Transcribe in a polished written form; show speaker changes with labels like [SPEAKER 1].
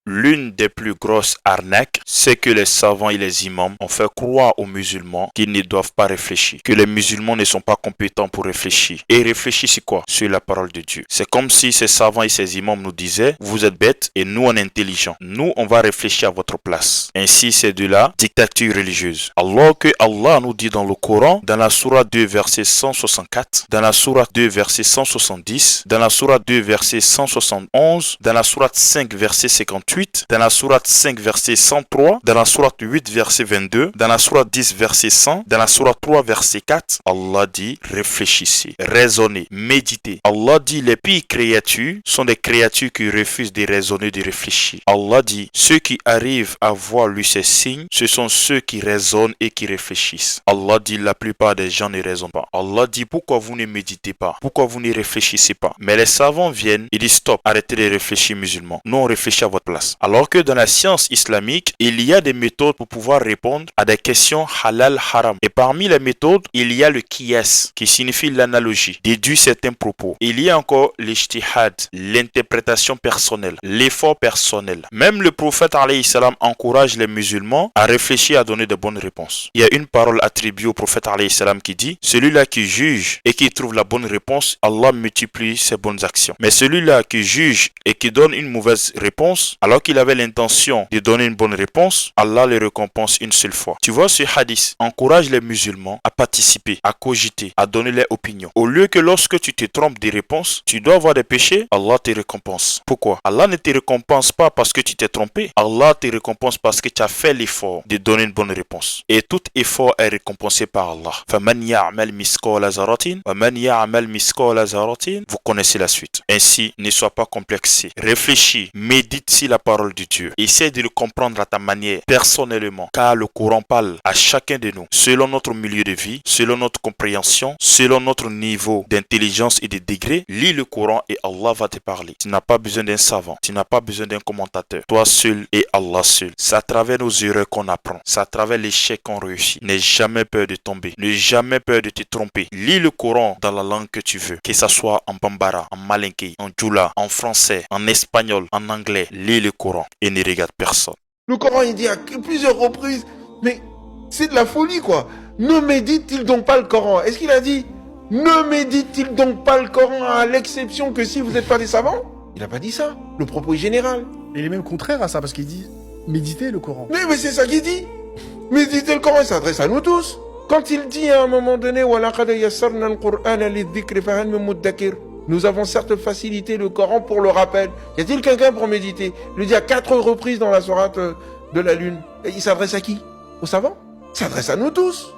[SPEAKER 1] L'une des plus grosses arnaques, c'est que les savants et les imams ont fait croire aux musulmans qu'ils ne doivent pas réfléchir, que les musulmans ne sont pas compétents pour réfléchir. Et réfléchir c'est quoi? Sur la parole de Dieu. C'est comme si ces savants et ces imams nous disaient, vous êtes bêtes et nous on est intelligents. Nous on va réfléchir à votre place. Ainsi c'est de la dictature religieuse. Alors que Allah nous dit dans le Coran, dans la sourate 2 verset 164, dans la sourate 2 verset 170, dans la sourate 2 verset 171, dans la sourate 5 verset 58, dans la sourate 5 verset 103, dans la sourate 8 verset 22, dans la sourate 10 verset 100, dans la sourate 3 verset 4, Allah dit réfléchissez, raisonnez, méditez. Allah dit les pires créatures sont des créatures qui refusent de raisonner, de réfléchir. Allah dit ceux qui arrivent à voir lui ces signes, ce sont ceux qui raisonnent et qui réfléchissent. Allah dit la plupart des gens ne raisonnent pas. Allah dit pourquoi vous ne méditez pas, pourquoi vous ne réfléchissez pas. Mais les savants viennent et disent stop, arrêtez de réfléchir musulmans. Nous on réfléchit à votre place. Alors que dans la science islamique, il y a des méthodes pour pouvoir répondre à des questions halal haram. Et parmi les méthodes, il y a le qiyas, qui signifie l'analogie, déduire certains propos. Il y a encore l'ijtihad, l'interprétation personnelle, l'effort personnel. Même le prophète alayhi salam encourage les musulmans à réfléchir, à donner de bonnes réponses. Il y a une parole attribuée au prophète alayhi salam qui dit, celui-là qui juge et qui trouve la bonne réponse, Allah multiplie ses bonnes actions. Mais celui-là qui juge et qui donne une mauvaise réponse, alors qu'il avait l'intention de donner une bonne réponse, Allah le récompense une seule fois. Tu vois, ce hadith encourage les musulmans à participer, à cogiter, à donner leur opinion. Au lieu que lorsque tu te trompes des réponses, tu dois avoir des péchés, Allah te récompense. Pourquoi? Allah ne te récompense pas parce que tu t'es trompé. Allah te récompense parce que tu as fait l'effort de donner une bonne réponse. Et tout effort est récompensé par Allah. فَمَنْ يَعْمَلْ مِثْقَالَ ذَرَّةٍ وَمَنْ يَعْمَلْ مِثْقَالَ ذَرَّةٍ. Vous connaissez la suite. Ainsi, ne sois pas complexé. Réfléchis, médite si la parole de Dieu. Essaie de le comprendre à ta manière, personnellement, car le Coran parle à chacun de nous, selon notre milieu de vie, selon notre compréhension, selon notre niveau d'intelligence et de degré. Lis le Coran et Allah va te parler. Tu n'as pas besoin d'un savant, tu n'as pas besoin d'un commentateur. Toi seul et Allah seul. C'est à travers nos erreurs qu'on apprend, c'est à travers l'échec qu'on réussit. N'aie jamais peur de tomber, n'aie jamais peur de te tromper. Lis le Coran dans la langue que tu veux, que ça soit en bambara, en malinké, en djoula, en français, en espagnol, en anglais. Lis le Coran et ne regarde personne.
[SPEAKER 2] Le Coran, il dit à plusieurs reprises, mais c'est de la folie, quoi. Ne médite-t-il donc pas le Coran? Est-ce qu'il a dit, ne médite-t-il donc pas le Coran à l'exception que si vous n'êtes pas des savants? Il n'a pas dit ça. Le propos est général.
[SPEAKER 3] Et il est même contraire à ça, parce qu'il dit méditez le Coran.
[SPEAKER 2] Mais c'est ça qu'il dit. Méditez le Coran, il s'adresse à nous tous. Quand il dit à un moment donné, وَلَقَدْ يَسَّرْنَا الْقُرْآنَ لِلذِّكْرِ فَهَلْ مِن مُدَّكِرٍ. Nous avons certes facilité le Coran pour le rappel. Y a-t-il quelqu'un pour méditer? Il le dit à 4 reprises dans la sourate de la lune. Et il s'adresse à qui? Aux savants? Il s'adresse à nous tous.